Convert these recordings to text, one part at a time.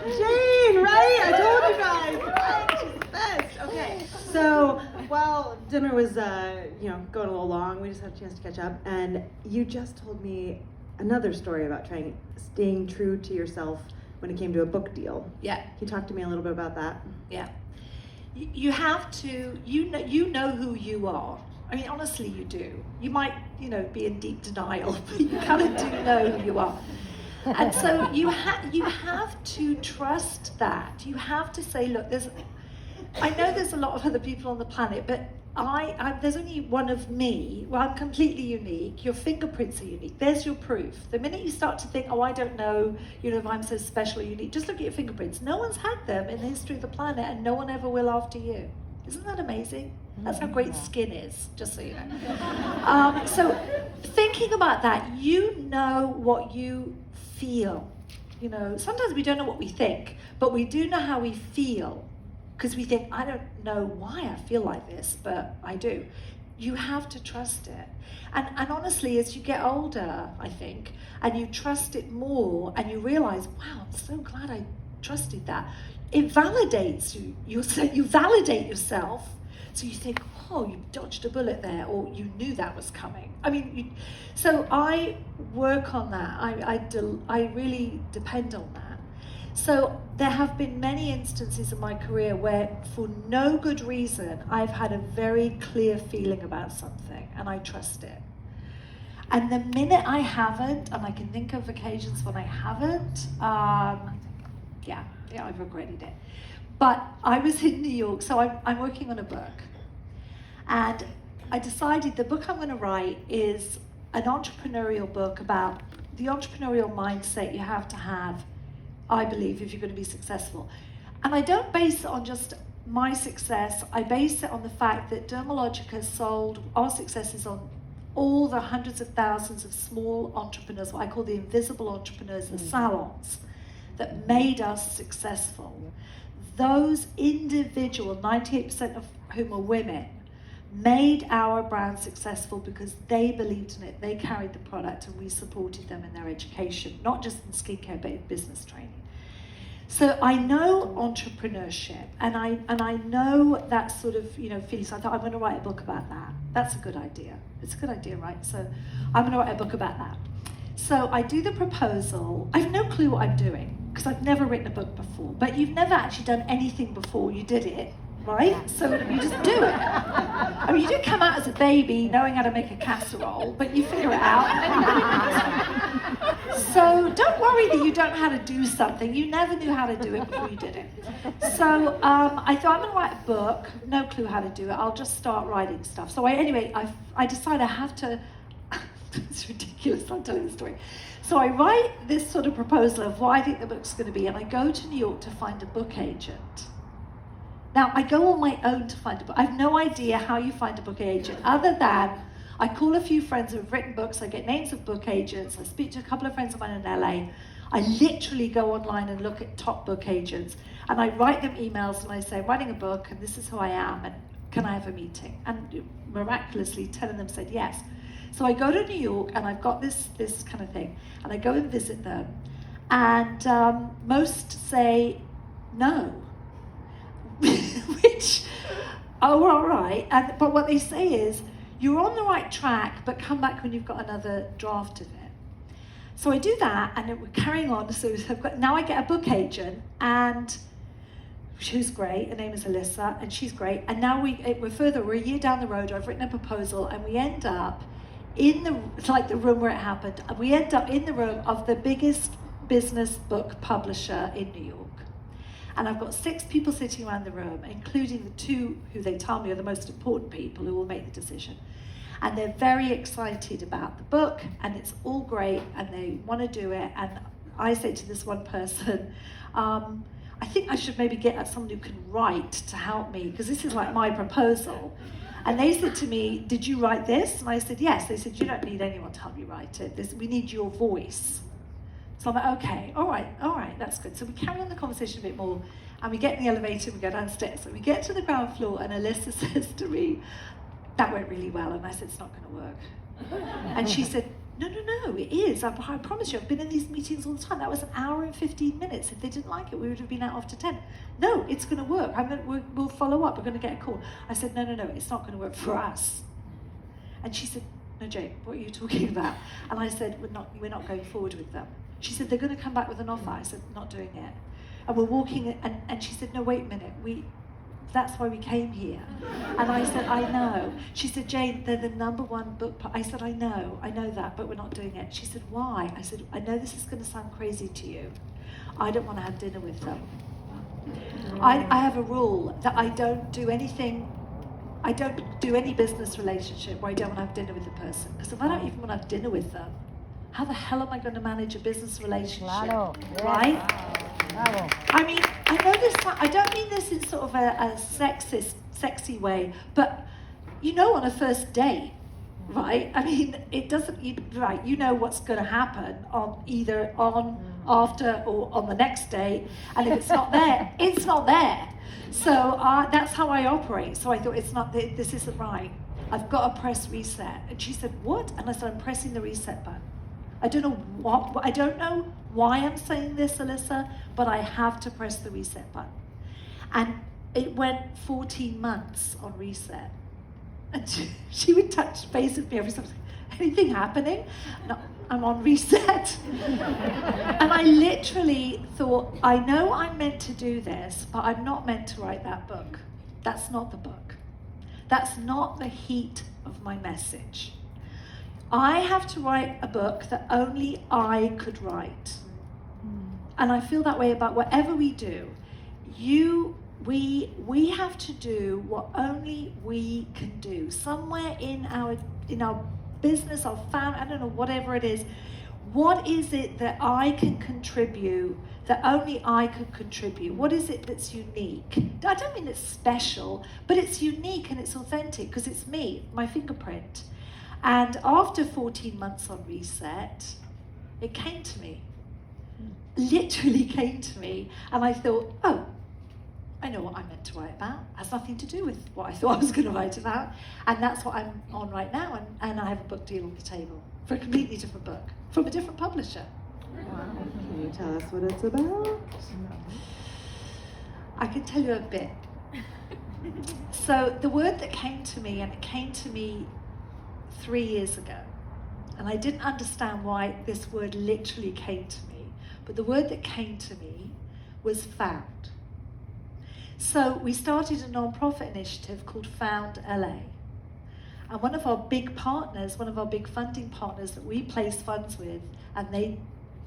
Jane, right? I told you guys. Right? She's the best. Okay. So while dinner was, going a little long, we just had a chance to catch up, and you just told me another story about staying true to yourself when it came to a book deal. Yeah. Can you talk to me a little bit about that? Yeah. You have to, you know who you are. I mean, honestly, you do. You might, be in deep denial, but you kind of do know who you are. And so you have to trust that. You have to say, look, I know there's a lot of other people on the planet, but there's only one of me. Well, I'm completely unique. Your fingerprints are unique. There's your proof. The minute you start to think, I don't know, if I'm so special or unique, just look at your fingerprints. No one's had them in the history of the planet, and no one ever will after you. Isn't that amazing? That's how great skin is, just so you know. So thinking about that, you know what you feel. Sometimes we don't know what we think, but we do know how we feel. Because we think, I don't know why I feel like this, but I do. You have to trust it. And honestly, as you get older, I think, and you trust it more, and you realize, wow, I'm so glad I trusted that. It validates you. You validate yourself. So you think, you dodged a bullet there, or you knew that was coming. I mean, so I work on that. I really depend on that. So there have been many instances in my career where, for no good reason, I've had a very clear feeling about something, and I trust it. And the minute I haven't, and I can think of occasions when I haven't, I've regretted it. But I was in New York, so I'm working on a book. And I decided the book I'm going to write is an entrepreneurial book about the entrepreneurial mindset you have to have, I believe, if you're going to be successful. And I don't base it on just my success. I base it on the fact that Dermalogica sold our successes on all the hundreds of thousands of small entrepreneurs, what I call the invisible entrepreneurs, the salons, that made us successful. Those individual, 98% of whom are women, made our brand successful because they believed in it, they carried the product, and we supported them in their education, not just in skincare, but in business training. So I know entrepreneurship, and I know that sort of feeling. So I thought, I'm going to write a book about that. That's a good idea. It's a good idea, right? So I'm going to write a book about that. So I do the proposal. I have no clue what I'm doing because I've never written a book before. But you've never actually done anything before you did it, right? So you just do it. I mean, you didn't come out as a baby knowing how to make a casserole, but you figure it out. So don't worry that you don't know how to do something. You never knew how to do it before you did it. So I thought, I'm going to write a book. No clue how to do it. I'll just start writing stuff. So I decided I have to. It's ridiculous, I'm telling the story. So I write this sort of proposal of what I think the book's going to be, and I go to New York to find a book agent. Now, I go on my own to find a book. I have no idea how you find a book agent, other than I call a few friends who have written books, I get names of book agents, I speak to a couple of friends of mine in LA. I literally go online and look at top book agents, and I write them emails, and I say, I'm writing a book, and this is who I am, and can I have a meeting? And miraculously, 10 of them said yes. So I go to New York, and I've got this kind of thing, and I go and visit them, and most say no, which, all right, but what they say is, you're on the right track, but come back when you've got another draft of it. So I do that, and we're carrying on. So now I get a book agent, and who's great. Her name is Alyssa, and she's great. And now we're further. We're a year down the road. I've written a proposal, and we end up in the room where it happened. We end up in the room of the biggest business book publisher in New York. And I've got 6 people sitting around the room, including the 2 who they tell me are the most important people who will make the decision. And they're very excited about the book, and it's all great, and they want to do it. And I say to this one person, I think I should maybe get someone who can write to help me, because this is like my proposal. And they said to me, did you write this? And I said, yes. They said, you don't need anyone to help you write it. We need your voice. So I'm like, okay, all right, that's good. So we carry on the conversation a bit more, and we get in the elevator, we go downstairs. And we get to the ground floor, and Alyssa says to me, that went really well. And I said, it's not going to work. And she said, No, it is. I promise you, I've been in these meetings all the time. That was an hour and 15 minutes. If they didn't like it, we would have been out after 10. No, it's going to work. We'll follow up. We're going to get a call. I said, no, it's not going to work for us. And she said, no, Jane, what are you talking about? And I said, we're not going forward with them. She said, they're going to come back with an offer. I said, not doing it. And we're walking, and she said, no, wait a minute. That's why we came here. And I said, I know. She said, Jane, they're the #1 book. I said, I know that, but we're not doing it. She said, why? I said, I know this is going to sound crazy to you. I don't want to have dinner with them. I have a rule that I don't do any business relationship where I don't want to have dinner with the person. Because if I don't even want to have dinner with them, how the hell am I going to manage a business relationship? Claro. Right? Bravo. I mean, I know this, I don't mean this in sort of a sexy way, but on a first date, right? I mean, it doesn't, right, you know what's going to happen either after, or on the next day, and if it's not there, it's not there. So that's how I operate. So I thought, this isn't right. I've got to press reset. And she said, what? And I said, I'm pressing the reset button. I don't know why I'm saying this, Alyssa, but I have to press the reset button. And it went 14 months on reset. And she would touch base with me every time. Anything happening? No, I'm on reset. And I literally thought, I know I'm meant to do this, but I'm not meant to write that book. That's not the book. That's not the heat of my message. I have to write a book that only I could write. And I feel that way about whatever we do. We have to do what only we can do. Somewhere in our business, our family, I don't know, whatever it is, what is it that I can contribute that only I could contribute? What is it that's unique? I don't mean it's special, but it's unique and it's authentic because it's me, my fingerprint. And after 14 months on reset, it came to me. Literally came to me. And I thought, oh, I know what I'm meant to write about. It has nothing to do with what I thought I was going to write about. And that's what I'm on right now. And I have a book deal on the table for a completely different book from a different publisher. Can you tell us what it's about? I can tell you a bit. So the word that came to me, and it came to me 3 years ago, and I didn't understand why this word literally came to me, but the word that came to me was found. So we started a non-profit initiative called Found LA, and one of our big partners, one of our big funding partners that we place funds with, and they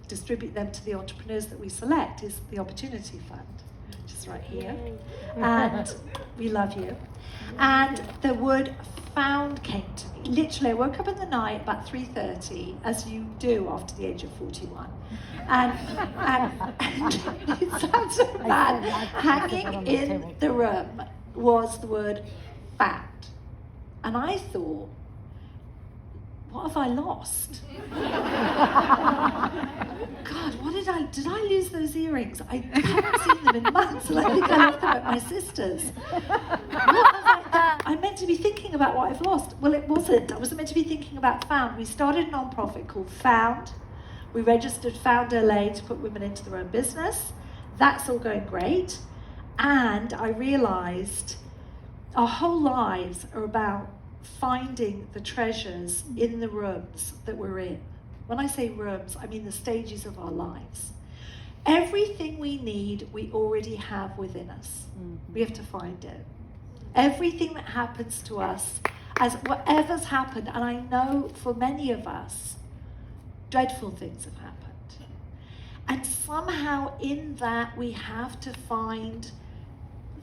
distribute them to the entrepreneurs that we select, is the Opportunity Fund, which is right here, and we love you. And the word found came to me. Literally, I woke up in the night about 3:30, as you do after the age of 41. And it sounds so bad. Hanging in the room was the word found. And I thought, what have I lost? God, did I lose those earrings? I haven't seen them in months, and I think I left them at my sister's. I'm meant to be thinking about what I've lost. Well, it wasn't. I was meant to be thinking about Found. We started a non-profit called Found. We registered Found LA to put women into their own business. That's all going great. And I realized our whole lives are about finding the treasures in the rooms that we're in. When I say rooms, I mean the stages of our lives. Everything we need, we already have within us. We have to find it. Everything that happens to us, as whatever's happened, and I know for many of us, dreadful things have happened. And somehow in that, we have to find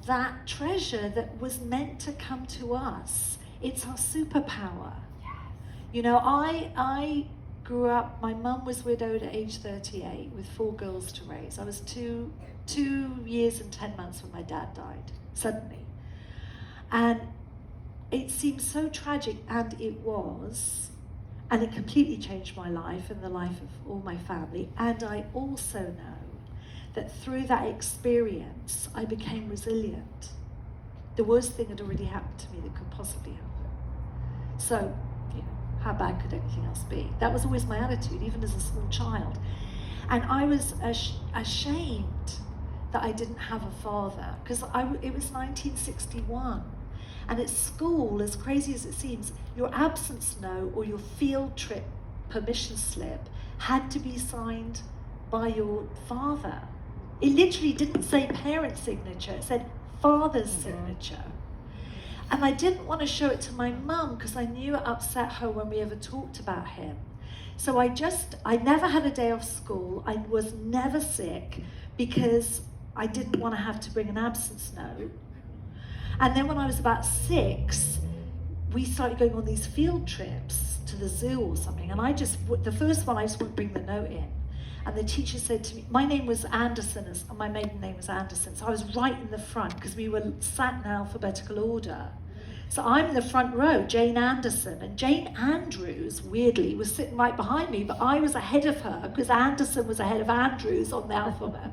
that treasure that was meant to come to us. It's our superpower. Yes. I grew up, my mum was widowed at age 38 with 4 girls to raise. I was two years and 10 months when my dad died, suddenly. And it seems so tragic, and it was, and it completely changed my life and the life of all my family. And I also know that through that experience, I became resilient. The worst thing had already happened to me that could possibly happen. So, how bad could anything else be? That was always my attitude, even as a small child. And I was ashamed that I didn't have a father, because it was 1961. And at school, as crazy as it seems, your absence note or your field trip permission slip had to be signed by your father. It literally didn't say parent signature, it said father's signature. And I didn't want to show it to my mum because I knew it upset her when we ever talked about him. So I never had a day off school. I was never sick because I didn't want to have to bring an absence note. And then when I was about 6, we started going on these field trips to the zoo or something. And the first one, I just wouldn't bring the note in. And the teacher said to me, my name was Anderson, and my maiden name was Anderson. So I was right in the front because we were sat in alphabetical order. So I'm in the front row, Jane Anderson. And Jane Andrews, weirdly, was sitting right behind me, but I was ahead of her because Anderson was ahead of Andrews on the alphabet.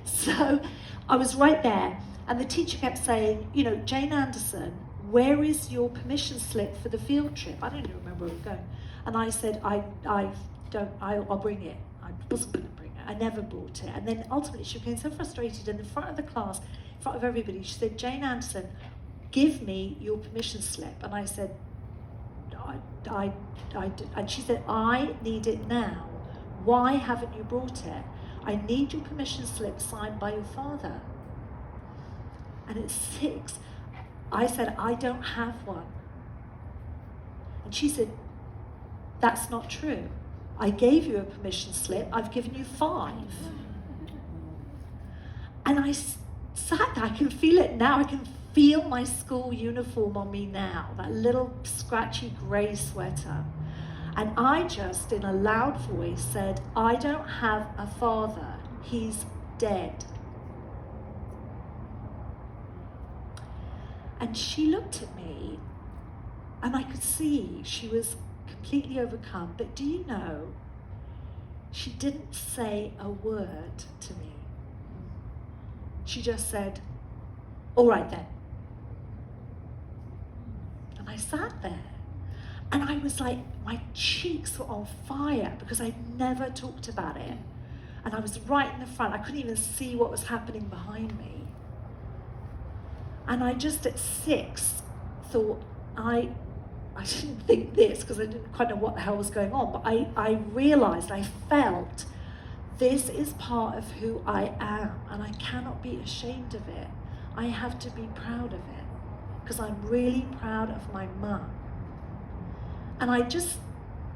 So I was right there. And the teacher kept saying, Jane Anderson, where is your permission slip for the field trip? I don't even remember where we were going. And I said, I'll bring it. I wasn't going to bring it. I never brought it. And then ultimately she became so frustrated in the front of the class, in front of everybody, she said, Jane Anderson, give me your permission slip. And I said, and she said, I need it now. Why haven't you brought it? I need your permission slip signed by your father. And at 6, I said, I don't have one. And she said, that's not true. I gave you a permission slip. I've given you 5. And I sat there. I can feel it now. I can feel my school uniform on me now, that little scratchy grey sweater. And I just, in a loud voice, said, I don't have a father. He's dead. And she looked at me, and I could see she was completely overcome. But do you know, she didn't say a word to me. She just said, all right then. And I sat there, and I was like, my cheeks were on fire because I'd never talked about it. And I was right in the front. I couldn't even see what was happening behind me. And I just at 6 thought, I didn't think this because I didn't quite know what the hell was going on, but I realized, I felt, this is part of who I am and I cannot be ashamed of it. I have to be proud of it because I'm really proud of my mum. And I just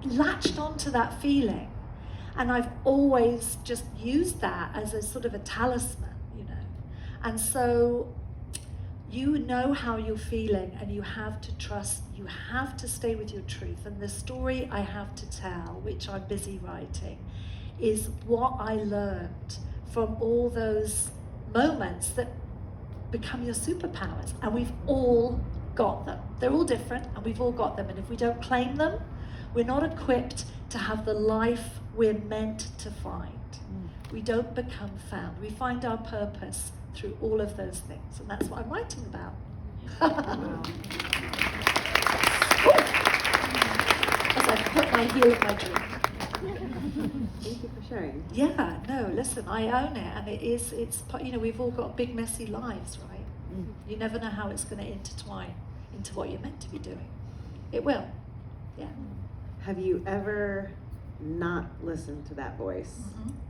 latched onto that feeling, and I've always just used that as a sort of a talisman, And so you know how you're feeling, and you have to trust, you have to stay with your truth. And the story I have to tell, which I'm busy writing, is what I learned from all those moments that become your superpowers. And we've all got them. They're all different, and we've all got them. And if we don't claim them, we're not equipped to have the life we're meant to find. We don't become found. We find our purpose through all of those things, and that's what I'm writing about. As I put my heel in my drink. Thank you for sharing. Yeah, no, listen, I own it, and it's we've all got big messy lives, right? You never know how it's going to intertwine into what you're meant to be doing. It will, yeah. Have you ever not listened to that voice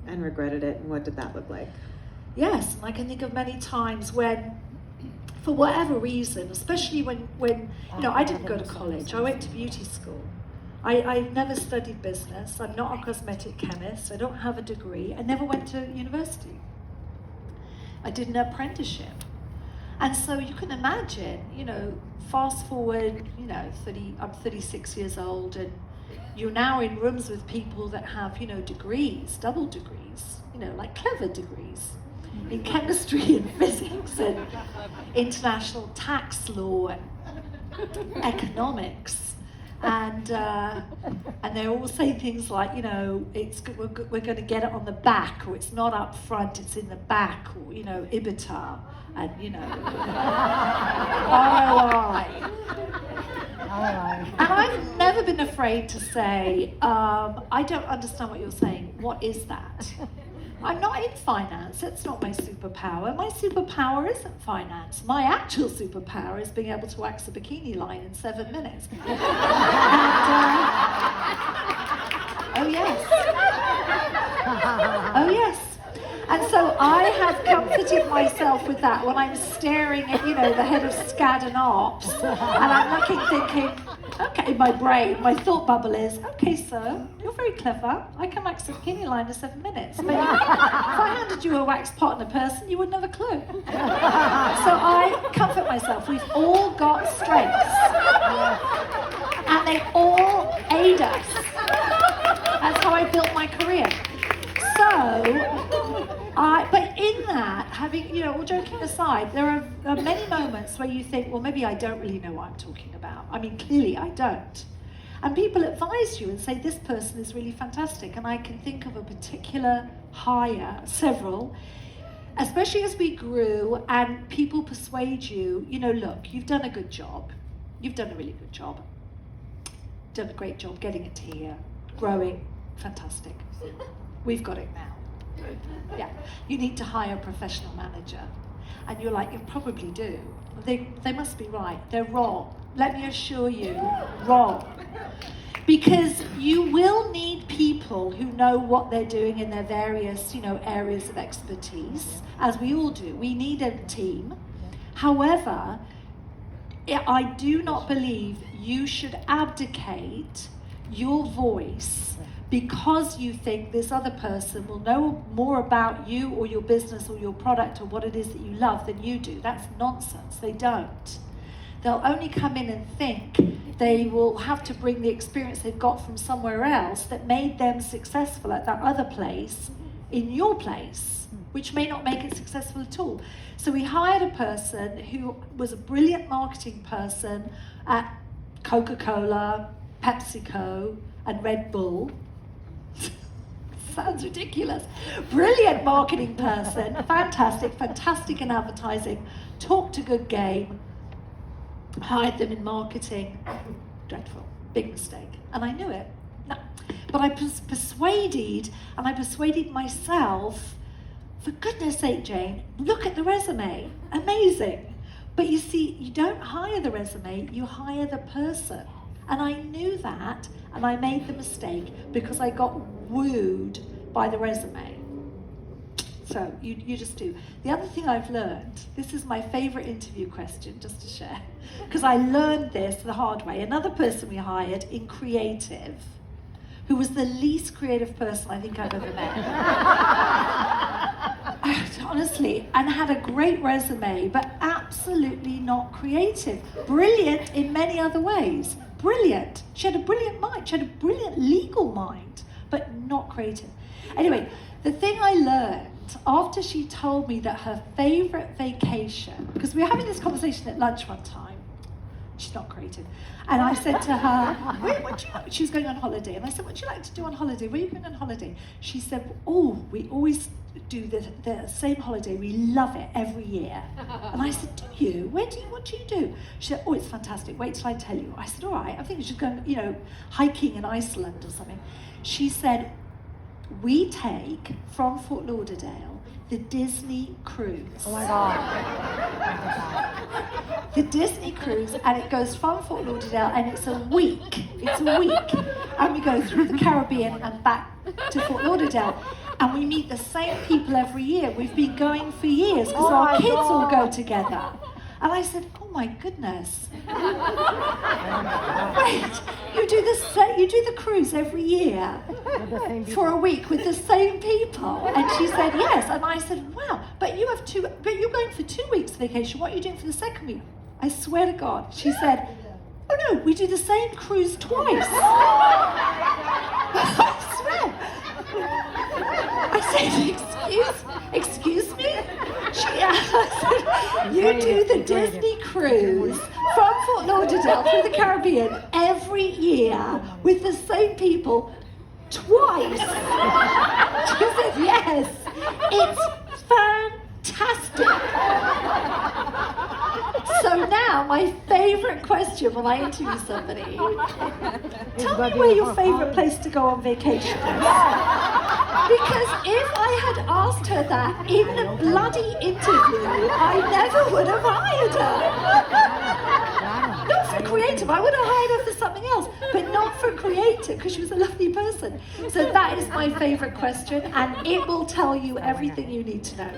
and regretted it, and what did that look like? Yes, and I can think of many times when, for whatever reason, especially when I didn't go to college, I went to beauty school. I've never studied business, I'm not a cosmetic chemist, I don't have a degree, I never went to university. I did an apprenticeship. And so you can imagine, fast forward, I'm 36 years old, and you're now in rooms with people that have, degrees, double degrees, like clever degrees in chemistry and physics and international tax law and economics, and they're all saying things like, we're going to get it on the back, or it's not up front, it's in the back, or EBITDA, and ROI. And I've never been afraid to say, I don't understand what you're saying. What is that? I'm not in finance. That's not my superpower. My superpower isn't finance. My actual superpower is being able to wax a bikini line in 7 minutes. And, oh yes. Oh yes. And so I have comforted myself with that when I'm staring at, the head of SCAD and Ops, and I'm looking, thinking, okay, my brain, my thought bubble is, okay, sir, you're very clever. I can wax a bikini line in 7 minutes. But if I handed you a wax pot and a person, you wouldn't have a clue. So I comfort myself. We've all got strengths, and they all aid us. That's how I built my career. But in that, having, all joking aside, there are many moments where you think, well, maybe I don't really know what I'm talking about. I mean, clearly I don't. And people advise you and say, this person is really fantastic. And I can think of a particular hire, several, especially as we grew and people persuade you, look, you've done a good job. You've done a really good job. Done a great job getting it here, growing, fantastic. We've got it now. Yeah, you need to hire a professional manager. And you're like, you probably do. They must be right. They're wrong. Let me assure you, wrong. Because you will need people who know what they're doing in their various, areas of expertise, as we all do. We need a team. However, I do not believe you should abdicate your voice because you think this other person will know more about you or your business or your product or what it is that you love than you do. That's nonsense. They don't. They'll only come in and think they will have to bring the experience they've got from somewhere else that made them successful at that other place in your place, which may not make it successful at all. So we hired a person who was a brilliant marketing person at Coca-Cola, PepsiCo, and Red Bull. Sounds ridiculous. Brilliant marketing person, fantastic in advertising, talked a good game, hired them in marketing. Dreadful, big mistake. And I knew it. No. But I was persuaded, and I persuaded myself, for goodness sake, Jane, look at the resume. Amazing. But you see, you don't hire the resume, you hire the person. And I knew that, and I made the mistake because I got wooed by the resume. So you just do. The other thing I've learned, this is my favorite interview question, just to share, because I learned this the hard way. Another person we hired in creative, who was the least creative person I think I've ever met. Honestly, and had a great resume, but absolutely not creative. Brilliant in many other ways. Brilliant. She had a brilliant mind. She had a brilliant legal mind, but not creative. Anyway, the thing I learned after she told me that her favorite vacation, because we were having this conversation at lunch one time, she's not creative, and I said to her, what do you like? She was going on holiday, and I said, what do you like to do on holiday? Where are you going on holiday? She said, oh, we always do the same holiday. We love it every year. And I said, do you? What do you do? She said, oh, it's fantastic. Wait till I tell you. I said, all right. I think she's going, hiking in Iceland or something. She said, we take from Fort Lauderdale the Disney cruise. Oh my God. The Disney cruise, and it goes from Fort Lauderdale, and it's a week. And we go through the Caribbean and back to Fort Lauderdale. And we meet the same people every year. We've been going for years because our kids all go together. And I said, oh my goodness. Wait, you do the cruise every year for a week with the same people? And she said, yes. And I said, wow, but you're going for 2 weeks vacation. What are you doing for the second week? I swear to God. She said, oh no, we do the same cruise twice. I swear. I said, excuse me? I said, you do the Disney cruise from Fort Lauderdale through the Caribbean every year with the same people twice. She said, yes, it's fantastic. So So now, my favourite question when I interview somebody, tell me where your favourite place to go on vacation is. Because if I had asked her that in a bloody interview, I never would have hired her. Not for creative, I would have hired her for something else, but not for creative, because she was a lovely person. So that is my favourite question, and it will tell you everything you need to know.